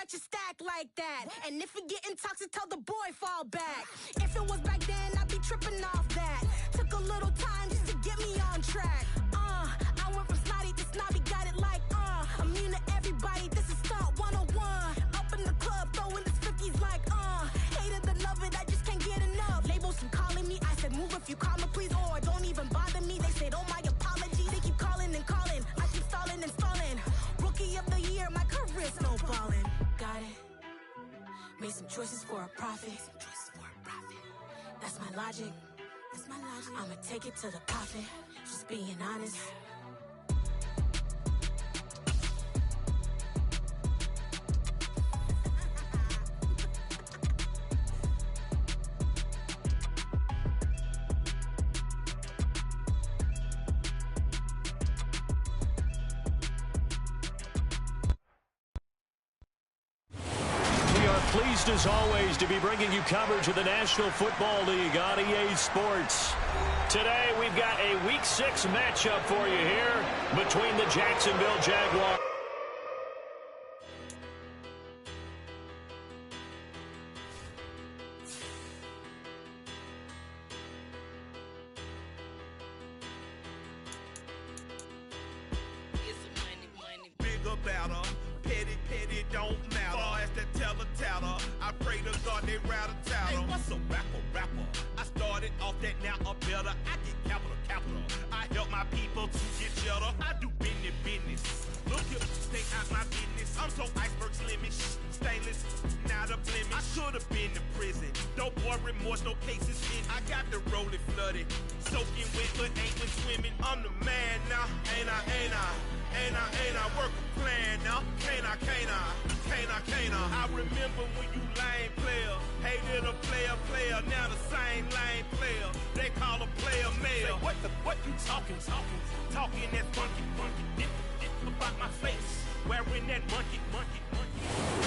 got you stacked like that. And if it getting toxic, tell the boy fall back. If it was back then, I'd be tripping off that. Took a little time just to get me on track. I went from snotty to snobby, got it like, immune to everybody, this is stunt 101. Up in the club, throwing this 50s like, hate it and love it, I just can't get enough. Labels keep calling me, I said move if you call me please, or don't even bother me. They said, oh my apology, they keep calling and calling. I keep stalling and stalling. Rookie of the year, my career snowballing. Got it. Made some choices for a profit. That's my logic. I'ma take it to the profit. Just being honest. Pleased as always to be bringing you coverage of the National Football League on EA Sports. Today we've got a Week 6 matchup for you here between the Jacksonville Jaguars.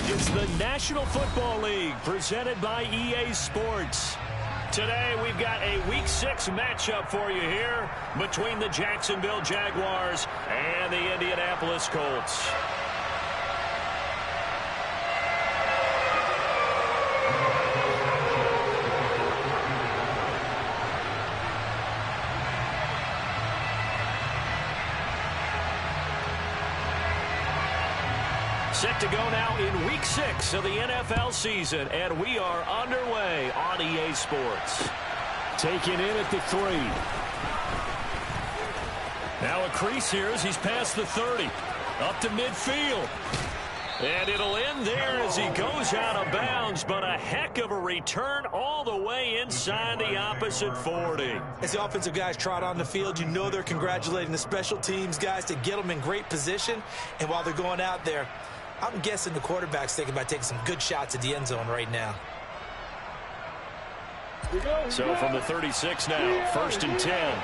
It's the National Football League presented by EA Sports. Today we've got a Week 6 matchup for you here between the Jacksonville Jaguars and the Indianapolis Colts. Set to go now in Week 6 of the NFL season, and we are underway on EA Sports. Taken in at the 3. Now a crease here as he's past the 30. Up to midfield. And it'll end there as he goes out of bounds, but a heck of a return all the way inside the opposite 40. As the offensive guys trot on the field, you know they're congratulating the special teams guys to get them in great position. And while they're going out there, I'm guessing the quarterback's thinking about taking some good shots at the end zone right now. So from the 36 now, 1st and 10.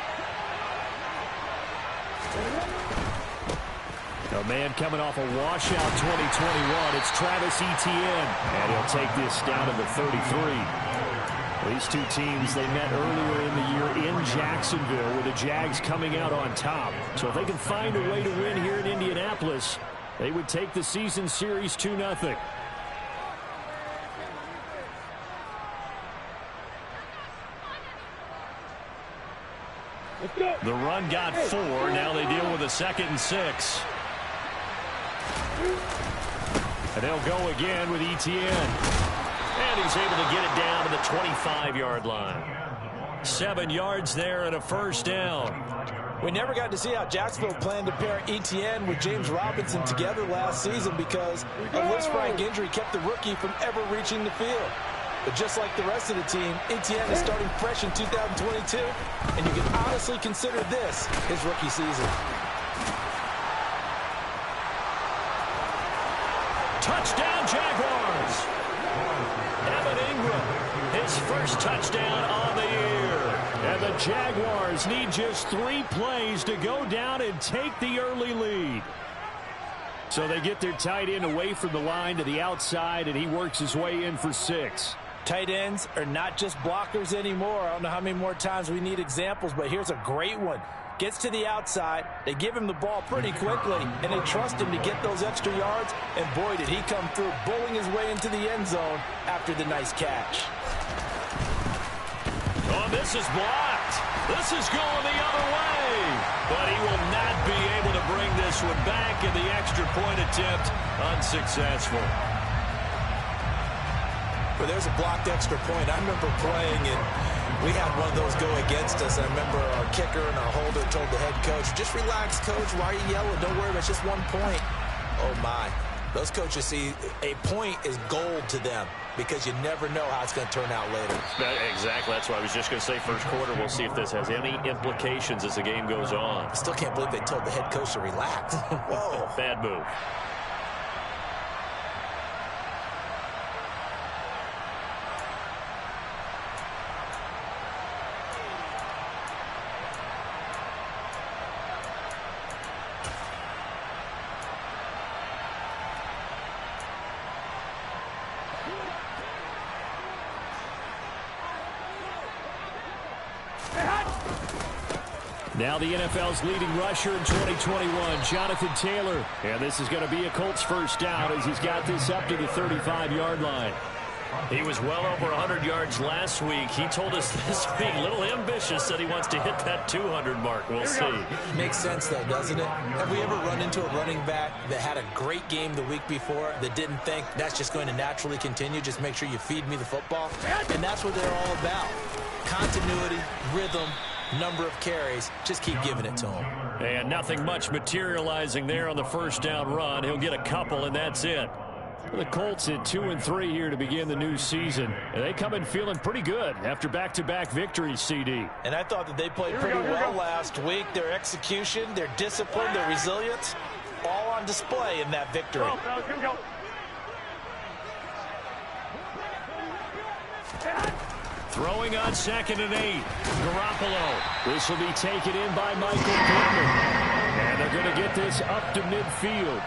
A man coming off a washout 2021. It's Travis Etienne. And he'll take this down to the 33. These two teams, they met earlier in the year in Jacksonville with the Jags coming out on top. So if they can find a way to win here in Indianapolis, they would take the season series 2-0. The run got 4. Now they deal with a 2nd and 6. And they'll go again with Etienne. And he's able to get it down to the 25-yard line. 7 yards there and a 1st down. We never got to see how Jacksonville planned to pair Etienne with James Robinson together last season because a wrist-sprained injury kept the rookie from ever reaching the field. But just like the rest of the team, Etienne is starting fresh in 2022, and you can honestly consider this his rookie season. Touchdown, Jaguars! Evan Ingram, his first touchdown on the year. And the Jaguars need just 3 plays to go down and take the early lead. So they get their tight end away from the line to the outside, and he works his way in for 6. Tight ends are not just blockers anymore. I don't know how many more times we need examples, but here's a great one. Gets to the outside. They give him the ball pretty quickly, and they trust him to get those extra yards. And boy, did he come through, bowling his way into the end zone after the nice catch. Oh, this is blocked. This is going the other way. But he will not be able to bring this one back, and the extra point attempt unsuccessful. But there's a blocked extra point. I remember playing, and we had one of those go against us. I remember our kicker and our holder told the head coach, just relax, coach. Why are you yelling? Don't worry, it's just 1 point. Oh, my. Those coaches see a point is gold to them because you never know how it's going to turn out later. Exactly. That's what I was just going to say. First quarter, we'll see if this has any implications as the game goes on. I still can't believe they told the head coach to relax. Whoa. Bad move. Now the NFL's leading rusher in 2021, Jonathan Taylor. And this is going to be a Colts first down as he's got this up to the 35-yard line. He was well over 100 yards last week. He told us this week, a little ambitious, said he wants to hit that 200 mark. We'll see. Makes sense, though, doesn't it? Have we ever run into a running back that had a great game the week before that didn't think that's just going to naturally continue? Just make sure you feed me the football. And that's what they're all about. Continuity, rhythm, number of carries. Just keep giving it to him. And nothing much materializing there on the first down run. He'll get a couple, and that's it. The Colts at 2-3 here to begin the new season. And they come in feeling pretty good after back-to-back victories, CD. And I thought that they played pretty well last week. Their execution, their discipline, their resilience, all on display in that victory. Here we go. Throwing on 2nd and 8. Garoppolo. This will be taken in by Michael Pittman. And they're going to get this up to midfield.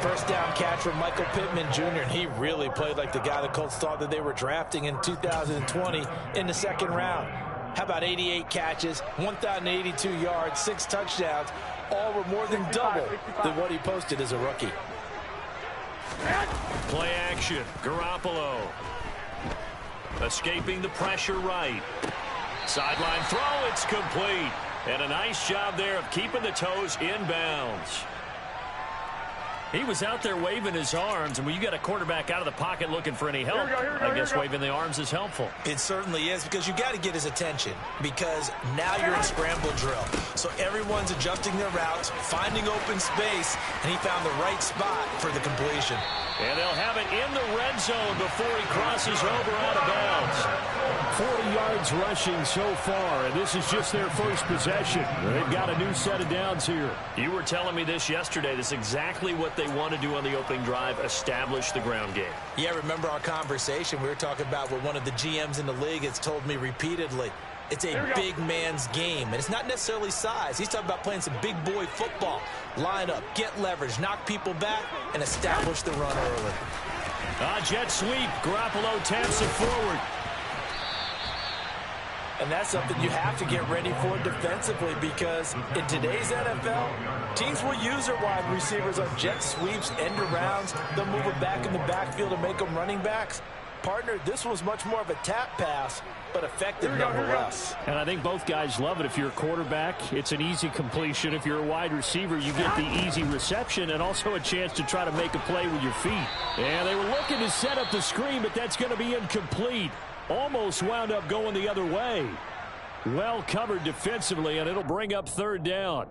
First down catch from Michael Pittman Jr., and he really played like the guy the Colts thought that they were drafting in 2020 in the second round. How about 88 catches, 1,082 yards, 6 touchdowns, all were more than double than what he posted as a rookie. Play action, Garoppolo. Escaping the pressure right. Sideline throw, it's complete. And a nice job there of keeping the toes inbounds. He was out there waving his arms, and when you got a quarterback out of the pocket looking for any help, I guess waving the arms is helpful. It certainly is, because you got to get his attention, because now you're in scramble drill. So everyone's adjusting their routes, finding open space, and he found the right spot for the completion. And they'll have it in the red zone before he crosses over out of bounds. 40 yards rushing so far, and this is just their first possession. They've got a new set of downs here. You were telling me this yesterday. This is exactly what they want to do on the opening drive, establish the ground game. Yeah, remember our conversation? We were talking about what one of the GMs in the league has told me repeatedly. It's a big man's game, and it's not necessarily size. He's talking about playing some big boy football. Line up, get leverage, knock people back, and establish the run early. Jet sweep. Garoppolo taps it forward. And that's something you have to get ready for defensively, because in today's NFL, teams will use their wide receivers on jet sweeps, end arounds. They'll move it back in the backfield and make them running backs. Partner, this was much more of a tap pass, but effective nonetheless. And I think both guys love it. If you're a quarterback, it's an easy completion. If you're a wide receiver, you get the easy reception and also a chance to try to make a play with your feet. And they were looking to set up the screen, but that's going to be incomplete. Almost wound up going the other way. Well covered defensively, and it'll bring up third down.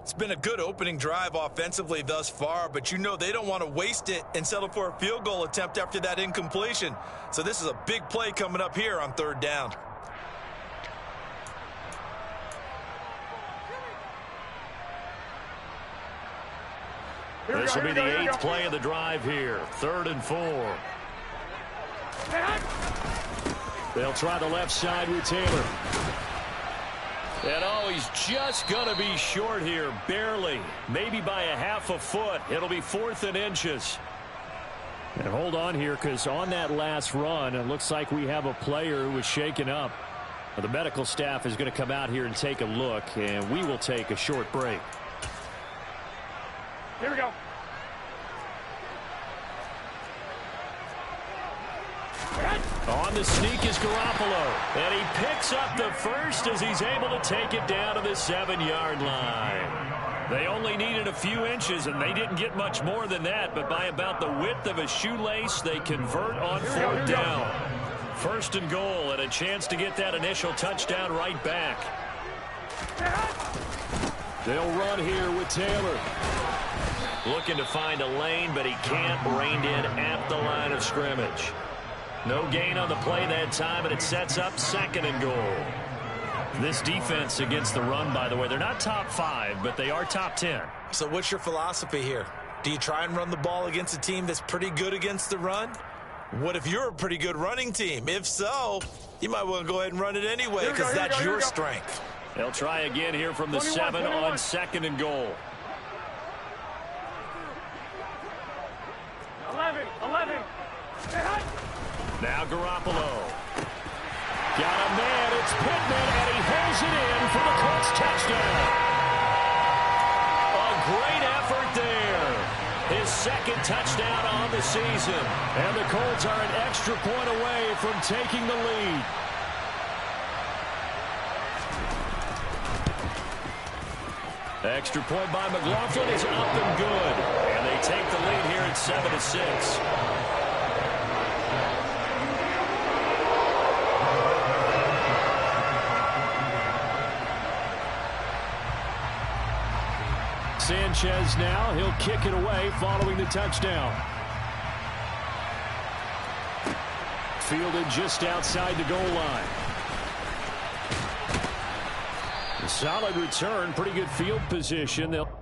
It's been a good opening drive offensively thus far, but you know they don't want to waste it and settle for a field goal attempt after that incompletion. So this is a big play coming up here on third down. This will be the 8th play of the drive here. 3rd and 4. They'll try the left side with Taylor. And oh, he's just going to be short here, barely. Maybe by a half a foot. It'll be 4th and inches. And hold on here, because on that last run, it looks like we have a player who was shaken up. The medical staff is going to come out here and take a look, and we will take a short break. Here we go. On the sneak is Garoppolo, and he picks up the first as he's able to take it down to the 7-yard line. They only needed a few inches, and they didn't get much more than that, but by about the width of a shoelace, they convert on fourth down. First and goal, and a chance to get that initial touchdown right back. They'll run here with Taylor. Looking to find a lane, but he can't. Reined in at the line of scrimmage. No gain on the play that time, and it sets up second and goal. This defense against the run, by the way, they're not top 5, but they are top 10. So what's your philosophy here? Do you try and run the ball against a team that's pretty good against the run? What if you're a pretty good running team? If so, you might want to go ahead and run it anyway because that's your strength. They'll try again here from the 7 on second and goal. 11. Now Garoppolo. Got a man, it's Pittman, and he holds it in for the Colts touchdown. A great effort there. His second touchdown on the season. And the Colts are an extra point away from taking the lead. Extra point by McLaughlin is up and good. And they take the lead here at 7-6. Sanchez now, he'll kick it away following the touchdown. Fielded just outside the goal line. A solid return, pretty good field position. They'll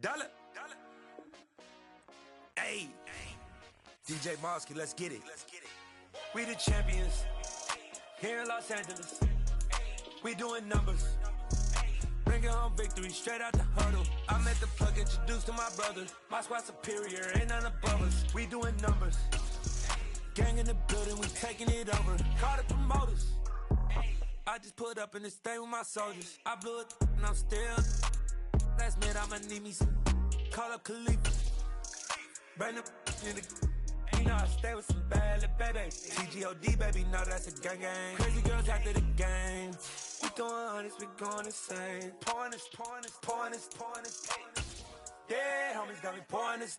Dollar. Hey. DJ Mosky, let's get it. We the champions here in Los Angeles. We doing numbers. Bringing home victory straight out the huddle. I met the plug, introduced to my brother. My squad superior, ain't none above us. We doing numbers. Gang in the building, we taking it over. Call the promoters. I just put up in this thing with my soldiers. I blew it and I'm still. Last minute I'ma need me some. Call up Khalifa. Bring them in the. You know I stay with some bad little baby. TGOD baby, know that's a gang gang. Crazy girls after the game. We doing honest, we going insane. Pouring this. Yeah, homies got me pouring this.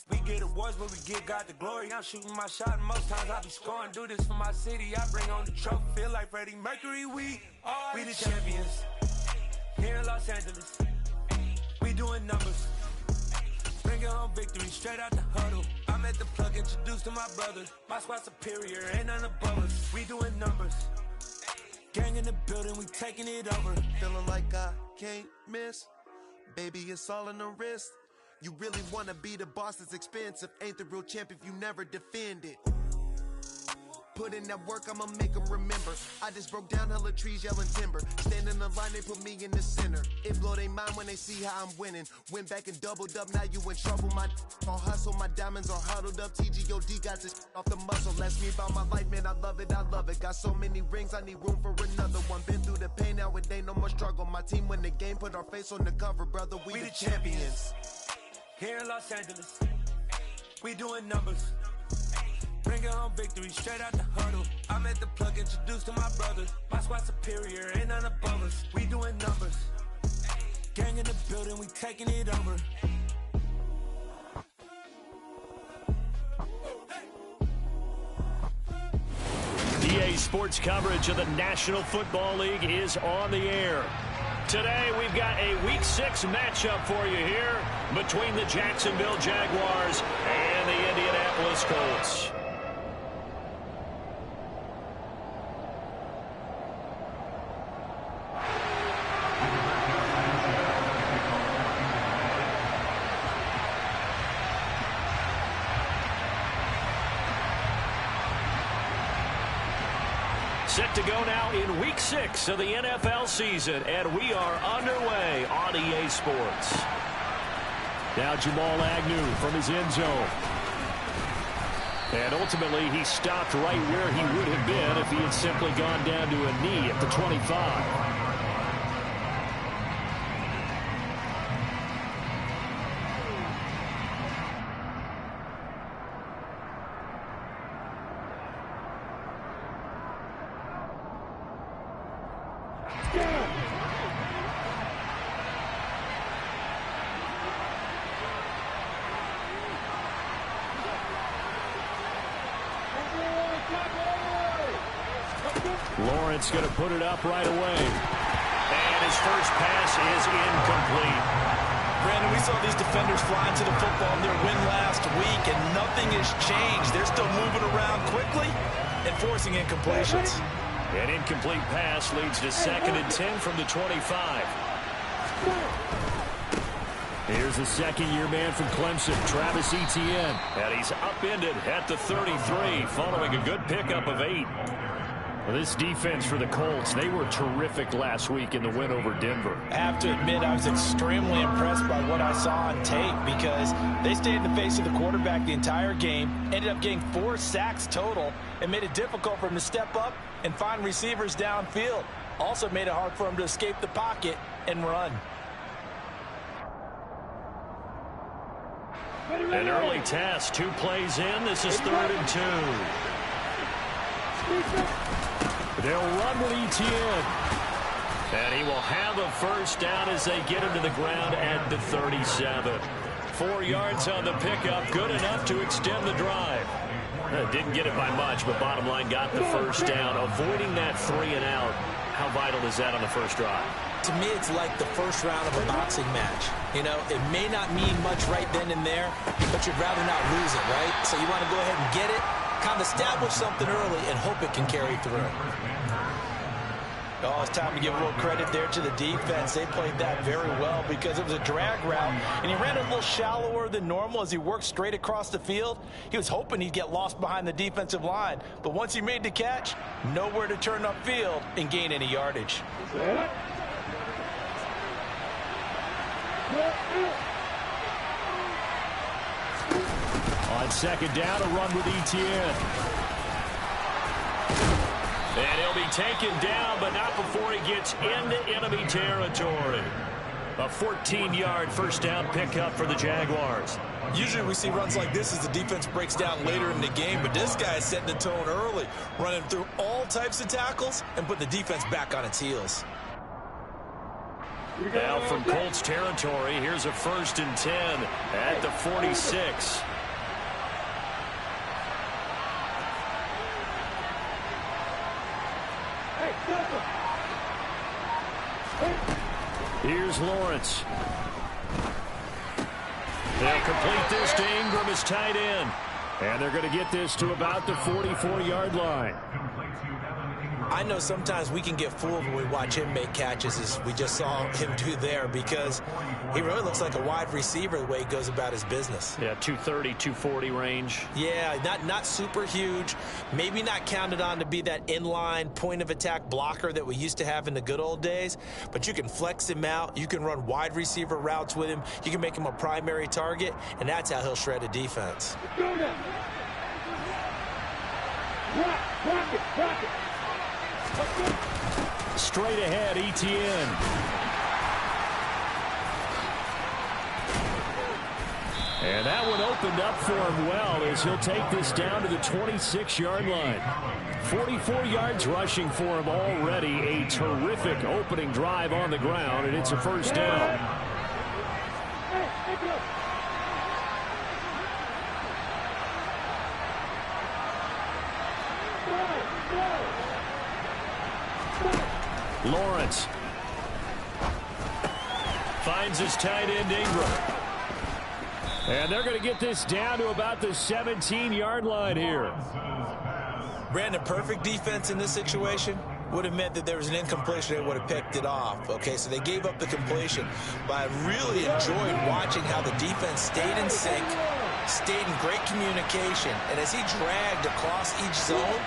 We get awards, but we give God the glory. I'm shooting my shot, and most times I be scoring. Do this for my city, I bring on the trophy. Feel like Freddie Mercury, we the champions here in Los Angeles. We doing numbers. Bringing home victory straight out the huddle. I'm at the plug, introduced to my brother. My squad superior, ain't none above us. We doing numbers. Gang in the building, we taking it over. Feeling like I can't miss. Baby, it's all in the wrist. You really wanna be the boss, it's expensive. Ain't the real champ if you never defend it. put in that work, I'ma make them remember. I just broke down hella trees, yelling timber. Stand in the line, they put me in the center. It blow they mind when they see how I'm winning. Went back and doubled up, now you in trouble. My on hustle, my diamonds are huddled up. TGOD got this off the muscle. Ask me about my life, man, I love it, I love it. Got so many rings, I need room for another one. Been through the pain, now it ain't no more struggle. My team win the game, put our face on the cover, brother. We the champions. Here in Los Angeles, we doing numbers. Bringing home victory straight out the huddle. I'm at the plug, introduced to my brothers. My squad superior, ain't none above us. We doing numbers. Gang in the building, we taking it over. EA Sports coverage of the National Football League is on the air. Today, we've got a Week 6 matchup for you here between the Jacksonville Jaguars and the Indianapolis Colts. Set to go now in Week 6 of the NFL season, and we are underway on EA Sports. Now Jamal Agnew from his end zone. And ultimately, he stopped right where he would have been if he had simply gone down to a knee at the 25. Lawrence going to put it up right away. And his first pass is incomplete. Brandon, we saw these defenders flying to the football in their win last week, and nothing has changed. They're still moving around quickly and forcing incompletions. An incomplete pass leads to 2nd and 10 from the 25. Here's the second-year man from Clemson, Travis Etienne. And he's upended at the 33 following a good pickup of 8. Well, this defense for the Colts, they were terrific last week in the win over Denver. I have to admit, I was extremely impressed by what I saw on tape because they stayed in the face of the quarterback the entire game, ended up getting 4 sacks total, and made it difficult for him to step up and find receivers downfield. Also made it hard for him to escape the pocket and run. An early test, 2 plays in. This is 3rd and 2. They'll run with Etienne. And he will have a first down as they get him to the ground at the 37. 4 yards on the pickup, good enough to extend the drive. Didn't get it by much, but bottom line got the first down. Avoiding that 3 and out. How vital is that on the first drive? To me, it's like the first round of a boxing match. You know, it may not mean much right then and there, but you'd rather not lose it, right? So you want to go ahead and get it, kind of establish something early, and hope it can carry through. Oh, it's time to give a little credit there to the defense. They played that very well because it was a drag route, and he ran a little shallower than normal as he worked straight across the field. He was hoping he'd get lost behind the defensive line, but once he made the catch, nowhere to turn upfield and gain any yardage. On 2nd down, a run with Etienne. And he'll be taken down, but not before he gets into enemy territory. A 14-yard first down pickup for the Jaguars. Usually we see runs like this as the defense breaks down later in the game, but this guy is setting the tone early, running through all types of tackles and put the defense back on its heels. Now from Colts territory, here's a 1st and 10 at the 46. Here's Lawrence. They'll complete this to Ingram as tight end. And they're going to get this to about the 44-yard line. I know sometimes we can get fooled when we watch him make catches, as we just saw him do there, because he really looks like a wide receiver the way he goes about his business. Yeah, 230, 240 range. Yeah, not super huge. Maybe not counted on to be that inline point-of-attack blocker that we used to have in the good old days, but you can flex him out. You can run wide receiver routes with him. You can make him a primary target, and that's how he'll shred a defense. Straight ahead, Etienne. And that one opened up for him well as he'll take this down to the 26-yard line. 44 yards rushing for him already. A terrific opening drive on the ground, and it's a first down. Lawrence finds his tight end Ingram. And they're going to get this down to about the 17-yard line here. Brandon, perfect defense in this situation would have meant that there was an incompletion. They would have picked it off. Okay, so they gave up the completion. But I really enjoyed watching how the defense stayed in sync, stayed in great communication. And as he dragged across each zone,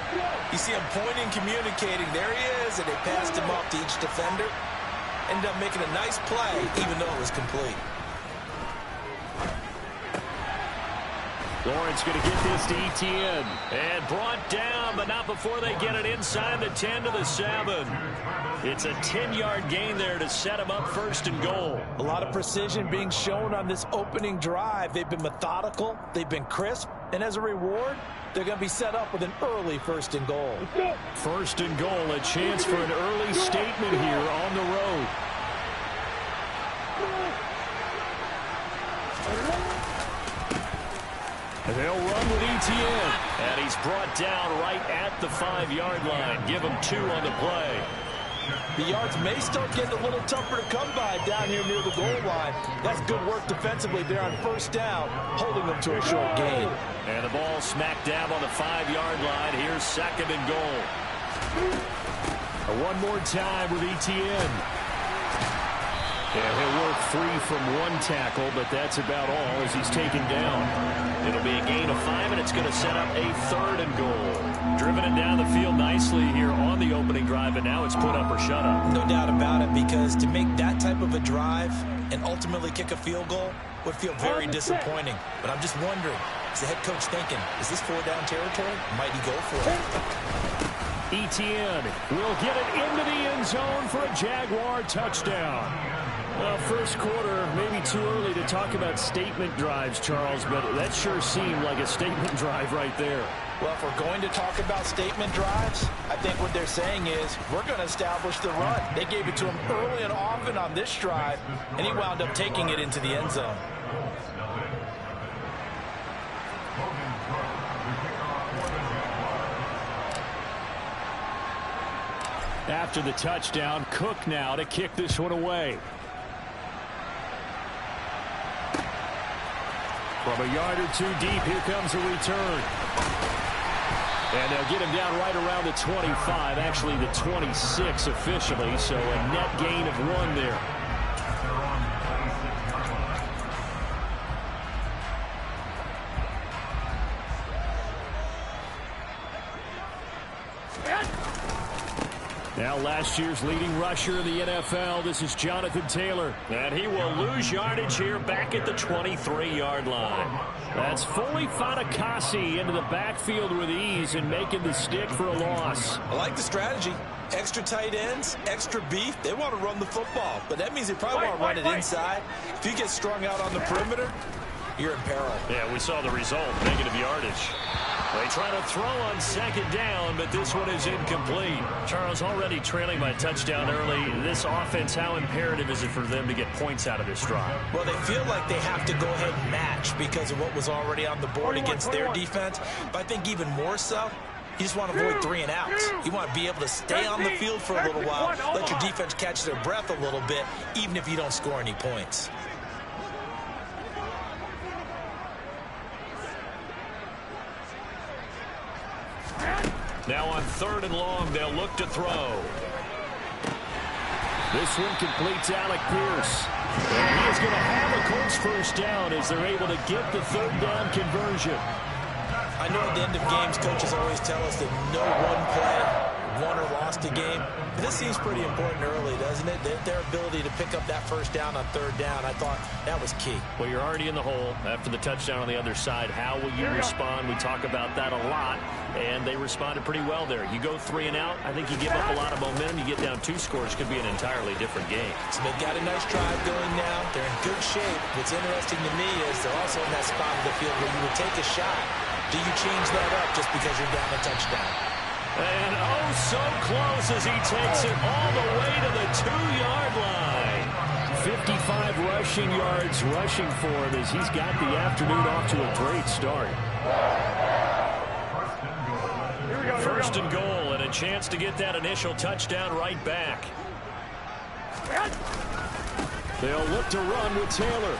you see him pointing, communicating. There he is, and they passed him off to each defender. Ended up making a nice play, even though it was complete. Lawrence going to get this to Etienne. And brought down, but not before they get it inside the 10 to the 7. It's a 10-yard gain there to set him up first and goal. A lot of precision being shown on this opening drive. They've been methodical. They've been crisp. And as a reward, they're going to be set up with an early first and goal. First and goal, a chance for an early statement here on the road. They'll run with Etienne. And he's brought down right at the 5-yard line. Give him 2 on the play. The yards may start getting a little tougher to come by down here near the goal line. That's good work defensively there on first down, holding them to a short gain. And the ball smack dab on the 5-yard line. Here's second and goal. One more time with Etienne. Yeah, he'll work free from one tackle, but that's about all as he's taken down. It'll be a gain of 5, and it's going to set up a third and goal. Driven it down the field nicely here on the opening drive, and now it's put up or shut up. No doubt about it, because to make that type of a drive and ultimately kick a field goal would feel very disappointing. But I'm just wondering, is the head coach thinking, is this 4-down territory? Might he go for it? Etienne will get it into the end zone for a Jaguar touchdown. Well, first quarter, maybe too early to talk about statement drives, Charles, but that sure seemed like a statement drive right there. Well, if we're going to talk about statement drives, I think what they're saying is we're going to establish the run. They gave it to him early and often on this drive, and he wound up taking it into the end zone. After the touchdown, Cook now to kick this one away. From a yard or two deep, here comes a return. And they'll get him down right around the 25, actually the 26 officially, so a net gain of 1 there. Now last year's leading rusher in the NFL, this is Jonathan Taylor. And he will lose yardage here back at the 23-yard line. That's fully Fatukasi into the backfield with ease and making the stick for a loss. I like the strategy. Extra tight ends, extra beef. They want to run the football, but that means they probably want to run it inside. If you get strung out on the perimeter, you're in peril. Yeah, we saw the result, negative yardage. They try to throw on second down, but this one is incomplete. Charles, already trailing by a touchdown early. This offense, how imperative is it for them to get points out of this drive? Well, they feel like they have to go ahead and match because of what was already on the board against their defense. But I think even more so, you just want to avoid 3 and outs. You want to be able to stay on the field for a little while, let your defense catch their breath a little bit, even if you don't score any points. Now on 3rd and long, they'll look to throw. This one completes Alec Pierce. And he is going to have a Colts first down as they're able to get the 3rd down conversion. I know at the end of games, coaches always tell us that no one play won or lost a game. But this seems pretty important early, doesn't it? Their ability to pick up that first down on 3rd down, I thought that was key. Well, you're already in the hole after the touchdown on the other side. How will you respond? We talk about that a lot, and they responded pretty well there. You go 3 and out, I think you give up a lot of momentum. You get down 2 scores, could be an entirely different game. So they've got a nice drive going now. They're in good shape. What's interesting to me is they're also in that spot of the field where you would take a shot. Do you change that up just because you're down a touchdown? And oh, so close as he takes it all the way to the 2-yard line. 55 rushing yards rushing for him as he's got the afternoon off to a great start. 1st and goal and a chance to get that initial touchdown right back. They'll look to run with Taylor.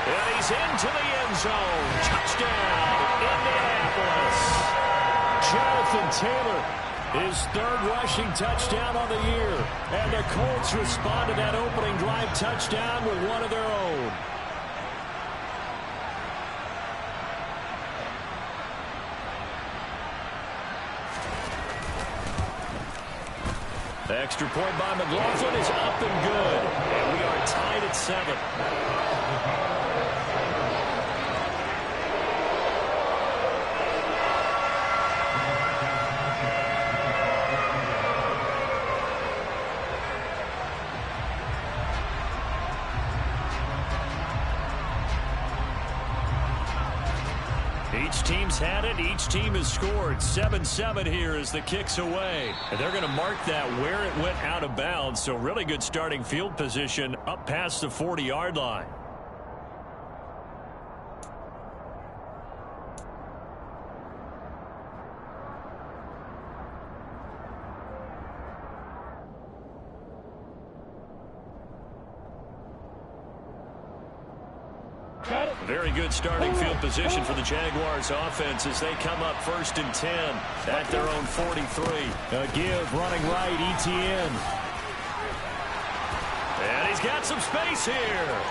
And he's into the end zone. Touchdown, Indianapolis. Jonathan Taylor, his 3rd rushing touchdown on the year. And the Colts respond to that opening drive touchdown with one of their own. The extra point by McLaughlin is up and good. And we are tied at 7. Each team's had it. Each team has scored. 7-7 here as the kick's away. And they're going to mark that where it went out of bounds. So really good starting field position up past the 40-yard line. Very good starting field position for the Jaguars offense as they come up 1st and 10 at their own 43. A give running right, ETN. And he's got some space here.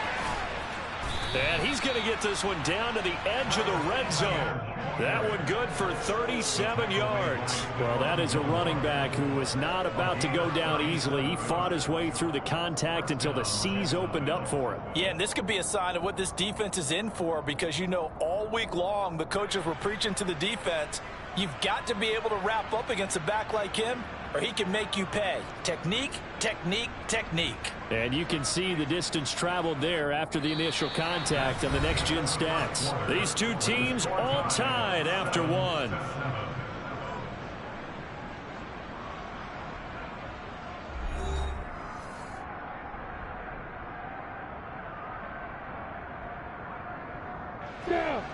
And he's going to get this one down to the edge of the red zone. That one good for 37 yards. Well, that is a running back who was not about to go down easily. He fought his way through the contact until the C's opened up for him. Yeah, and this could be a sign of what this defense is in for because, you know, all week long the coaches were preaching to the defense, you've got to be able to wrap up against a back like him or he can make you pay. Technique, technique, technique. And you can see the distance traveled there after the initial contact on the next-gen stats. These two teams all tied after 1.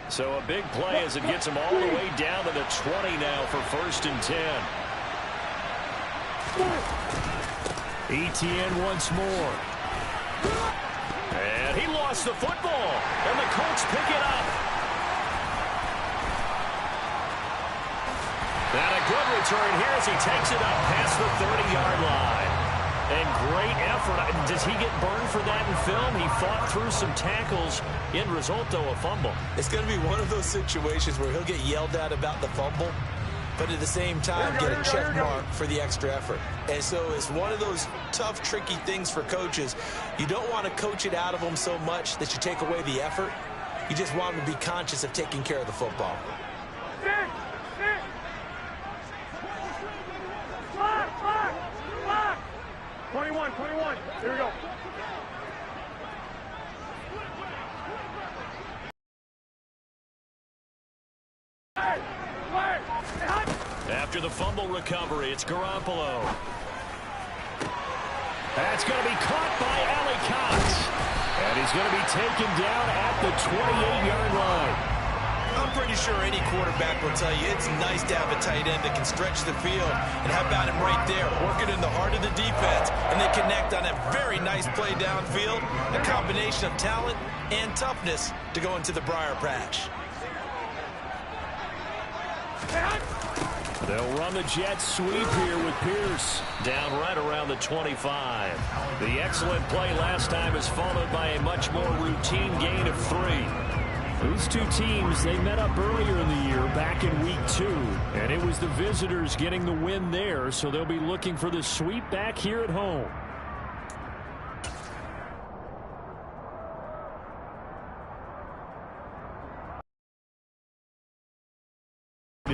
So a big play as it gets them all the way down to the 20 now for 1st and 10. ETN once more. And he lost the football. And the Colts pick it up. And a good return here as he takes it up past the 30-yard line. And great effort. Does he get burned for that in film? He fought through some tackles. End result, though, a fumble. It's going to be one of those situations where he'll get yelled at about the fumble, but at the same time get a check mark for the extra effort. And so it's one of those tough, tricky things for coaches. You don't want to coach it out of them so much that you take away the effort. You just want them to be conscious of taking care of the football. 21. Here we go. After the fumble recovery, it's Garoppolo. That's going to be caught by Ali Cox. And he's going to be taken down at the 28-yard line. I'm pretty sure any quarterback will tell you it's nice to have a tight end that can stretch the field. And how about him right there, working in the heart of the defense, and they connect on a very nice play downfield, a combination of talent and toughness to go into the briar patch. They'll run the jet sweep here with Pierce down right around the 25. The excellent play last time is followed by a much more routine gain of 3. These two teams, they met up earlier in the year back in week 2, and it was the visitors getting the win there, so they'll be looking for the sweep back here at home.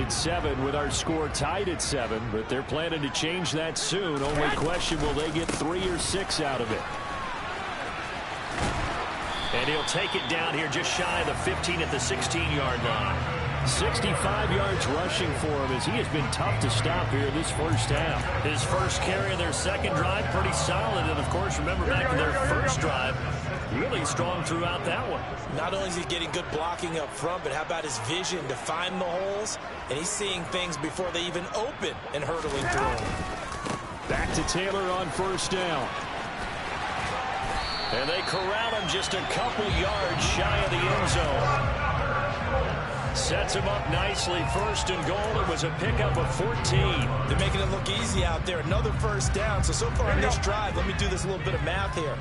7 with our score tied at 7, but they're planning to change that soon. Only question, will they get 3 or 6 out of it? And he'll take it down here just shy of the 15 at the 16-yard line. 65 yards rushing for him as he has been tough to stop here this first half. His first carry of their second drive, pretty solid. And, of course, remember back to their first drive, really strong throughout that one. Not only is he getting good blocking up front, but how about his vision to find the holes? And he's seeing things before they even open and hurdling through them. Back to Taylor on first down. And they corral him just a couple yards shy of the end zone. Sets him up nicely. First and goal. It was a pickup of 14. They're making it look easy out there. Another first down. So far in this drive, let me do this little bit of math here.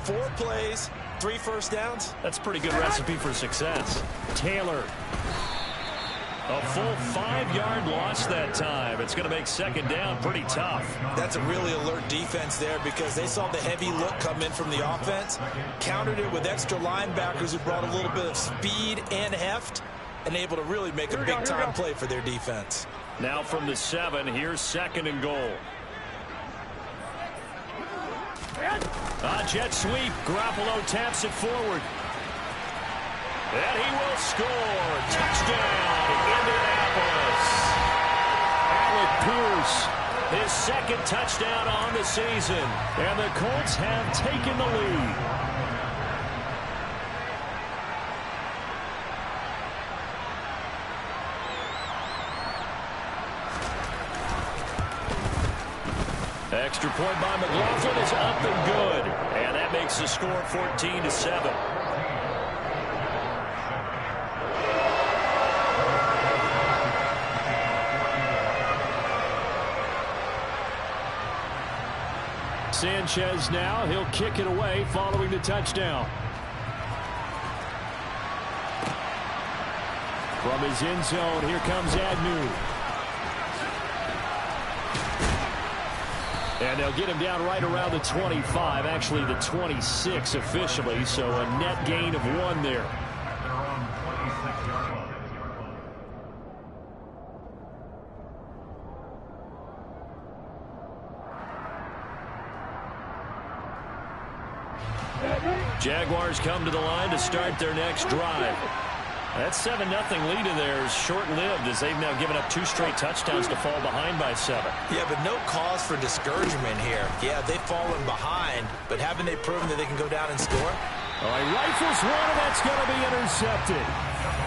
4 plays, 3 first downs. That's a pretty good recipe for success. Taylor. A full 5-yard loss that time. It's going to make second down pretty tough. That's a really alert defense there because they saw the heavy look come in from the offense, countered it with extra linebackers who brought a little bit of speed and heft, and able to really make a big-time play for their defense. Now from the 7, here's second and goal. Jet sweep. Garoppolo taps it forward. And he will score. Touchdown, Indianapolis. Alec Pierce, his second touchdown on the season. And the Colts have taken the lead. Extra point by McLaughlin is up and good. And that makes the score 14-7. Sanchez now, he'll kick it away following the touchdown. From his end zone, here comes Agnew. And they'll get him down right around the 25, actually the 26 officially, so a net gain of 1 there. Jaguars come to the line to start their next drive. That 7-0 lead of theirs short-lived as they've now given up 2 straight touchdowns to fall behind by 7. Yeah, but no cause for discouragement here. Yeah, they've fallen behind, but haven't they proven that they can go down and score? All right, rifles one, and that's going to be intercepted.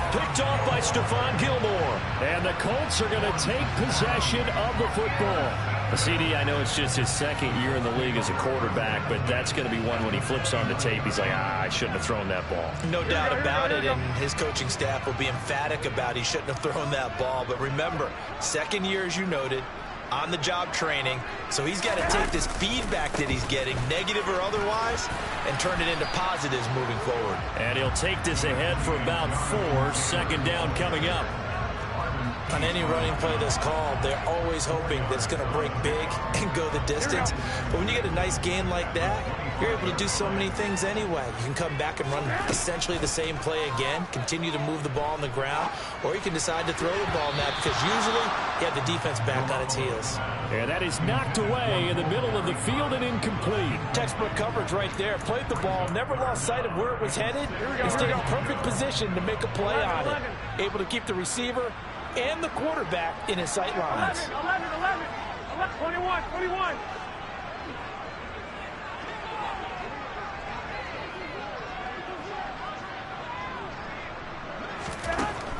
Picked off by Stephon Gilmore. And the Colts are going to take possession of the football. CD, I know it's just his second year in the league as a quarterback, but that's going to be one when he flips on the tape. He's like, I shouldn't have thrown that ball. No doubt about it, and his coaching staff will be emphatic about he shouldn't have thrown that ball. But remember, second year, as you noted, on-the-job training, so he's got to take this feedback that he's getting, negative or otherwise, and turn it into positives moving forward. And he'll take this ahead for about 4. Second down coming up. On any running play that's called, they're always hoping that it's going to break big and go the distance. But when you get a nice gain like that, you're able to do so many things anyway. You can come back and run essentially the same play again, continue to move the ball on the ground, or you can decide to throw the ball now because usually you have the defense back on its heels. And that is knocked away in the middle of the field and incomplete. Textbook coverage right there. Played the ball, never lost sight of where it was headed, and stayed in perfect position to make a play on it. Able to keep the receiver and the quarterback in his sight lines. 21.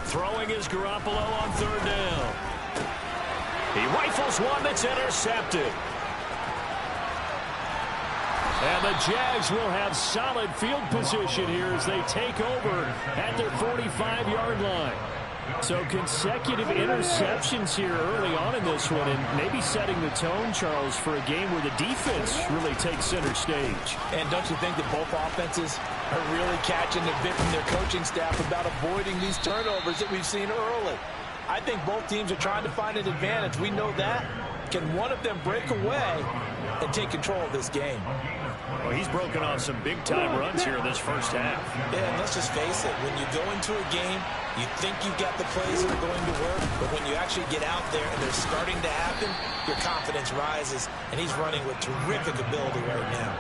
Throwing is Garoppolo on third down. He rifles one that's intercepted. And the Jags will have solid field position here as they take over at their 45-yard line. So consecutive interceptions here early on in this one, and maybe setting the tone, Charles, for a game where the defense really takes center stage. And don't you think that both offenses are really catching the bit from their coaching staff about avoiding these turnovers that we've seen early? I think both teams are trying to find an advantage. We know that. Can one of them break away and take control of this game? Well, he's broken off some big-time runs here in this first half. Yeah, and let's just face it. When you go into a game, you think you've got the plays that are going to work, but when you actually get out there and they're starting to happen, your confidence rises, and he's running with terrific ability right now.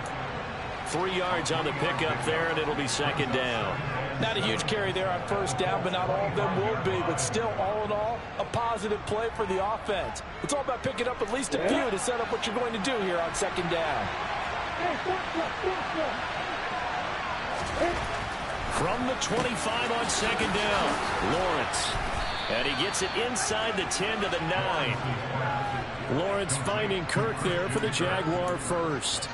3 yards on the pickup there, and it'll be second down. Not a huge carry there on first down, but not all of them will be. But still, all in all, a positive play for the offense. It's all about picking up at least a few to set up what you're going to do here on second down. From the 25 on second down, Lawrence. And he gets it inside the 10 to the 9. Lawrence finding Kirk there for the Jaguar first.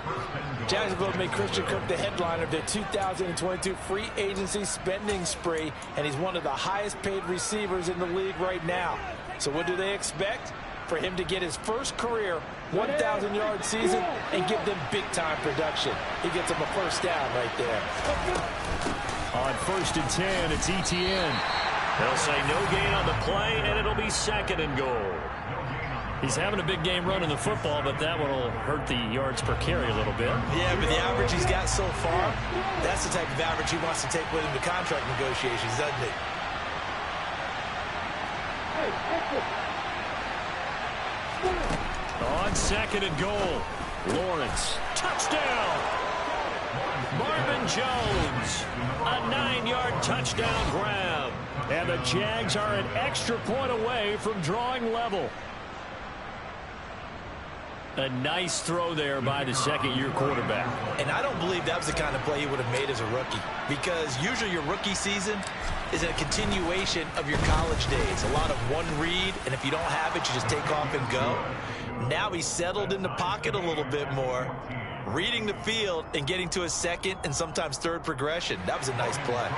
Jacksonville made Christian Kirk the headliner of their 2022 free agency spending spree, and he's one of the highest paid receivers in the league right now. So what do they expect? For him to get his first career 1,000-yard season and give them big-time production. He gets them a first down right there. On first and 10, it's Etienne. They'll say no gain on the play, and it'll be second and goal. He's having a big game running the football, but that one will hurt the yards per carry a little bit. Yeah, but the average he's got so far, that's the type of average he wants to take with him to contract negotiations, doesn't he? On second and goal, Lawrence. Touchdown! Marvin Jones. A 9-yard touchdown grab. And the Jags are an extra point away from drawing level. A nice throw there by the second-year quarterback. And I don't believe that was the kind of play he would have made as a rookie, because usually your rookie season is a continuation of your college days. A lot of one read, and if you don't have it, you just take off and go. Now he's settled in the pocket a little bit more, reading the field and getting to a second and sometimes third progression. That was a nice play.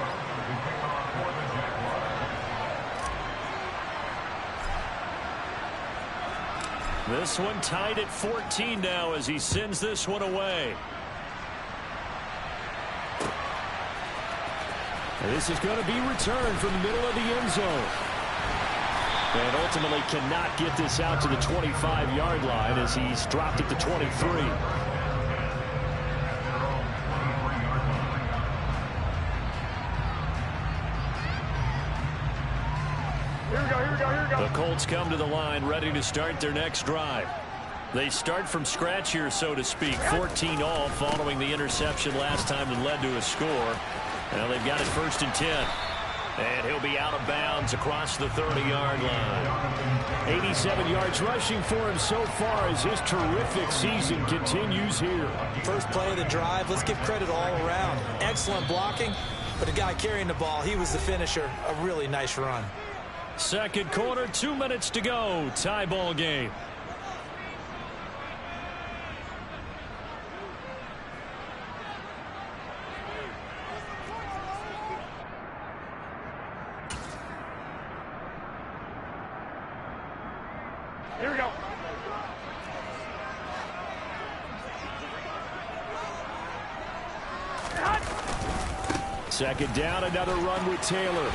This one tied at 14 now as he sends this one away. And this is going to be returned from the middle of the end zone. And ultimately cannot get this out to the 25-yard line as he's dropped it to 23. The Colts come to the line ready to start their next drive. They start from scratch here, so to speak. 14 all following the interception last time that led to a score. Now they've got it first and 10. And he'll be out of bounds across the 30-yard line. 87 yards rushing for him so far as his terrific season continues here. First play of the drive, let's give credit all around. Excellent blocking, but the guy carrying the ball, he was the finisher. A really nice run. Second quarter, 2 minutes to go. Tie ball game. Here we go. Second down, another run with Taylor.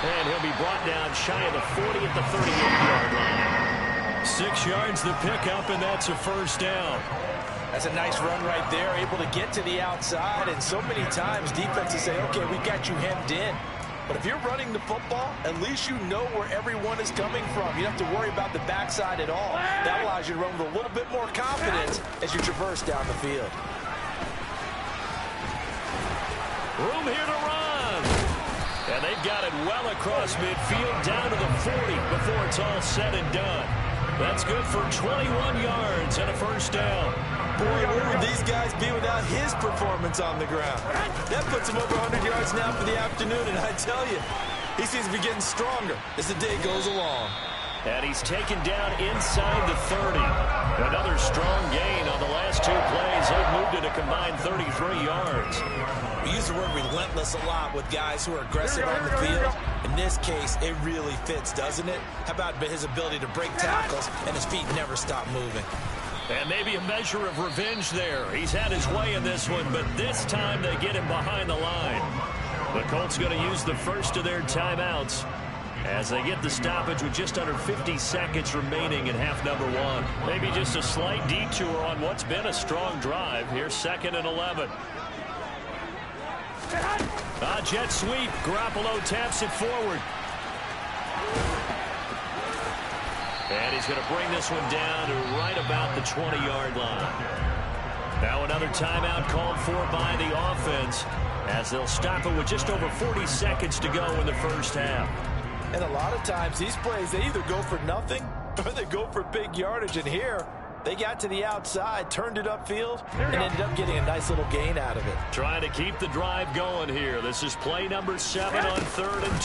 And he'll be brought down shy of the 40 at the 38-yard line. 6 yards the pickup, and that's a first down. That's a nice run right there, able to get to the outside. And so many times defenses say, okay, we got you hemmed in. But if you're running the football, at least you know where everyone is coming from. You don't have to worry about the backside at all. That allows you to run with a little bit more confidence as you traverse down the field. Room here to run. And they've got it well across midfield down to the 40 before it's all said and done. That's good for 21 yards and a first down. Boy, where would these guys be without his performance on the ground? That puts him over 100 yards now for the afternoon, and I tell you, he seems to be getting stronger as the day goes along. And he's taken down inside the 30. Another strong gain on the last two plays. They've moved it a combined 33 yards. We use the word relentless a lot with guys who are aggressive on the field. In this case, it really fits, doesn't it? How about his ability to break tackles and his feet never stop moving? And maybe a measure of revenge there. He's had his way in this one, but this time they get him behind the line. The Colts going to use the first of their timeouts as they get the stoppage with just under 50 seconds remaining in half number one. Maybe just a slight detour on what's been a strong drive. Here's 2nd and 11. Jet sweep. Garoppolo taps it forward. And he's going to bring this one down to right about the 20-yard line. Now another timeout called for by the offense as they'll stop it with just over 40 seconds to go in the first half. And a lot of times these plays, they either go for nothing or they go for big yardage. And here, they got to the outside, turned it upfield, and ended up getting a nice little gain out of it. Trying to keep the drive going here. This is play number 7 on 3rd and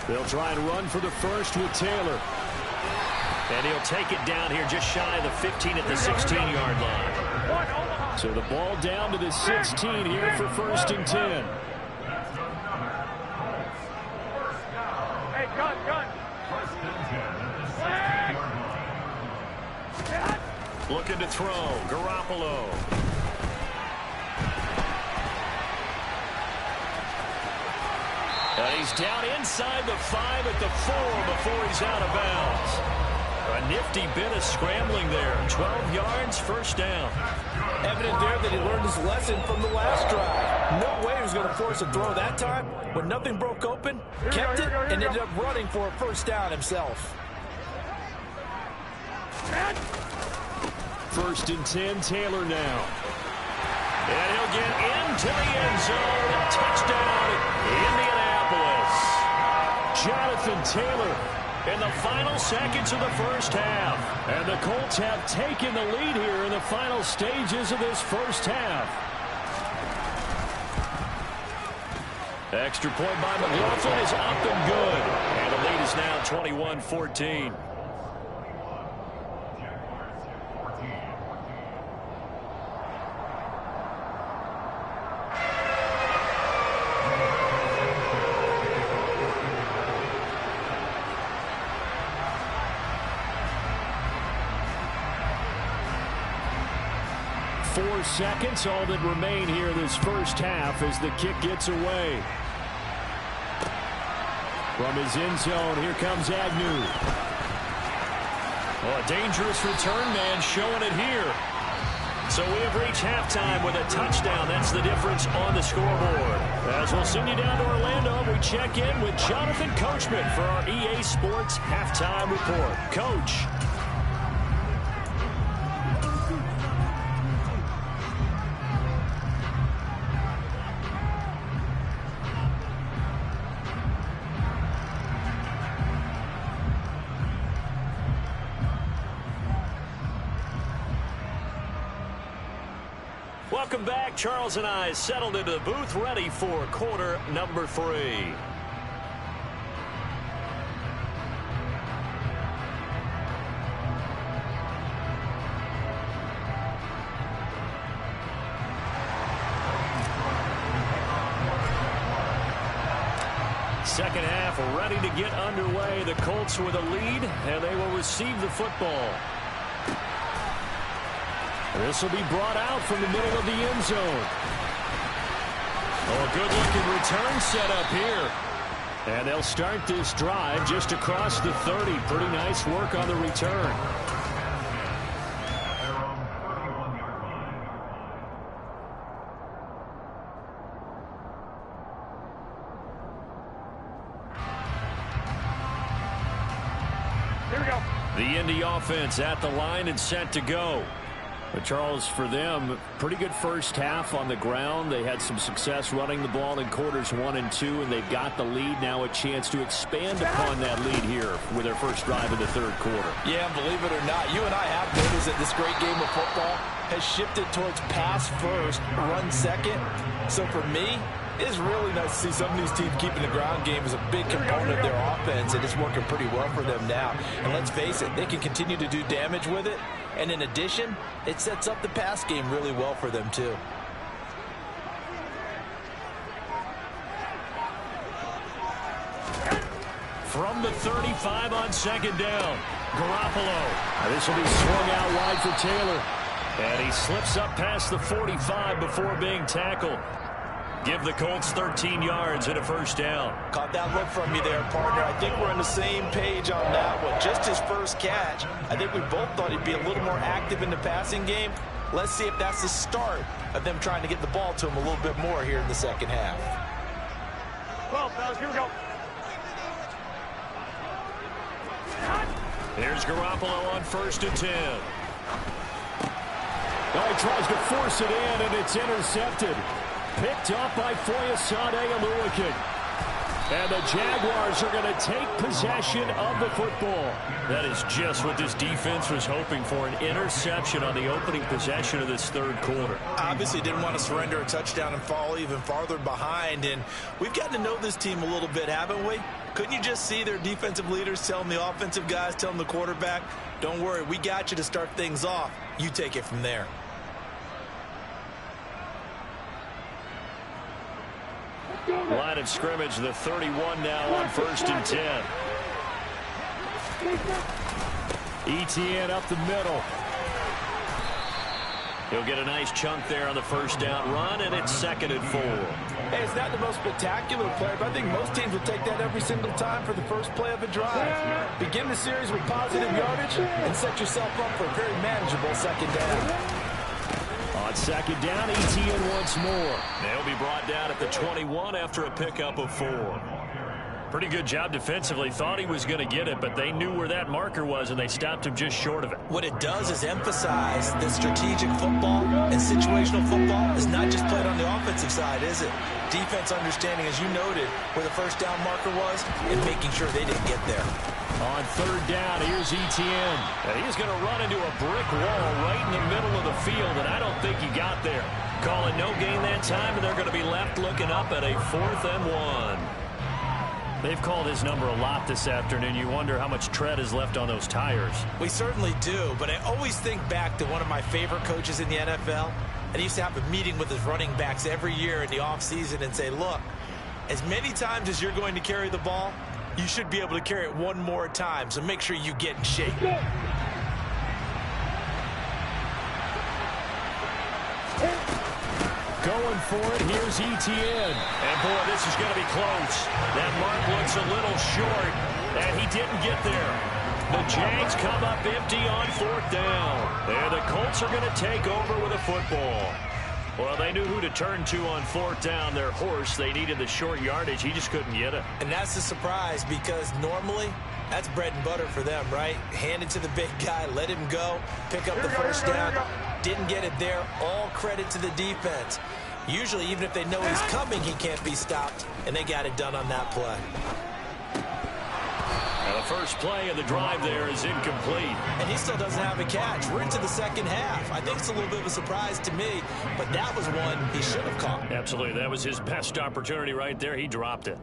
2. They'll try and run for the first with Taylor. And he'll take it down here just shy of the 15 at the 16-yard line. So the ball down to the 16 here for 1st and 10. Hey, gun. Looking to throw. Garoppolo. And he's down inside the 5 at the 4 before he's out of bounds. A nifty bit of scrambling there. 12 yards, first down. Evident there that he learned his lesson from the last drive. No way he was going to force a throw that time. When nothing broke open, kept it, and ended up running for a first down himself. 1st and 10, Taylor now. And he'll get into the end zone. Touchdown, Indianapolis. Jonathan Taylor in the final seconds of the first half. And the Colts have taken the lead here in the final stages of this first half. Extra point by McLaughlin is up and good. And the lead is now 21-14. Seconds, all that remain here this first half as the kick gets away. From his end zone, here comes Agnew. Oh, a dangerous return man showing it here. So we have reached halftime with a touchdown. That's the difference on the scoreboard. As we'll send you down to Orlando, we check in with Jonathan Coachman for our EA Sports Halftime Report. Coach. Welcome back. Charles and I settled into the booth, ready for quarter number 3. Second half ready to get underway. The Colts with a lead, and they will receive the football. This will be brought out from the middle of the end zone. Oh, a good-looking return set up here. And they'll start this drive just across the 30. Pretty nice work on the return. Here we go. The Indy offense at the line and set to go. But Charles, for them, pretty good first half on the ground. They had some success running the ball in quarters 1 and 2, and they've got the lead. Now a chance to expand upon that lead here with their first drive in the third quarter. Yeah, believe it or not, you and I have noticed that this great game of football has shifted towards pass first, run second. So for me, It's really nice to see some of these teams keeping the ground game as a big component of their offense, and it's working pretty well for them now. And let's face it, they can continue to do damage with it. And in addition, it sets up the pass game really well for them, too. From the 35 on second down, Garoppolo. This will be swung out wide for Taylor. And he slips up past the 45 before being tackled. Give the Colts 13 yards and a first down. Caught that look from you there, partner. I think we're on the same page on that one. Just his first catch. I think we both thought he'd be a little more active in the passing game. Let's see if that's the start of them trying to get the ball to him a little bit more here in the second half. Well, fellas, here we go. Here's Garoppolo on 1st and 10. Oh, he tries to force it in, and it's intercepted. Picked up by Foyesade Oluwakin. And the Jaguars are going to take possession of the football. That is just what this defense was hoping for, an interception on the opening possession of this third quarter. Obviously didn't want to surrender a touchdown and fall even farther behind. And we've gotten to know this team a little bit, haven't we? Couldn't you just see their defensive leaders telling the offensive guys, telling the quarterback, don't worry, we got you to start things off. You take it from there. Line of scrimmage, the 31 now on 1st and 10. ETN up the middle. He'll get a nice chunk there on the first down run, and it's 2nd and 4. Hey, it's not the most spectacular play, but I think most teams will take that every single time for the first play of a drive. Begin the series with positive yardage and set yourself up for a very manageable second down. On second down, ETN once more. They'll be brought down at the 21 after a pickup of 4. Pretty good job defensively. Thought he was going to get it, but they knew where that marker was, and they stopped him just short of it. What it does is emphasize that strategic football and situational football is not just played on the offensive side, is it? Defense understanding, as you noted, where the first down marker was and making sure they didn't get there. On 3rd down, here's ETN. And he's going to run into a brick wall right in the middle of the field, and I don't think he got there. Calling no gain that time, and they're going to be left looking up at a 4th and 1. They've called his number a lot this afternoon. You wonder how much tread is left on those tires. We certainly do, but I always think back to one of my favorite coaches in the NFL. And he used to have a meeting with his running backs every year in the offseason and say, look, as many times as you're going to carry the ball, you should be able to carry it one more time, so make sure you get in shape. Going for it, here's ETN. And boy, this is going to be close. That mark looks a little short, and he didn't get there. The Jags come up empty on 4th down. And the Colts are going to take over with a football. Well, they knew who to turn to on 4th down. Their horse, they needed the short yardage. He just couldn't get it. And that's the surprise, because normally that's bread and butter for them, right? Hand it to the big guy, let him go, pick up the first down. Didn't get it there. All credit to the defense. Usually, even if they know he's coming, he can't be stopped, and they got it done on that play. And the first play of the drive there is incomplete. And he still doesn't have a catch. We're into the second half. I think it's a little bit of a surprise to me, but that was one he should have caught. Absolutely. That was his best opportunity right there. He dropped it.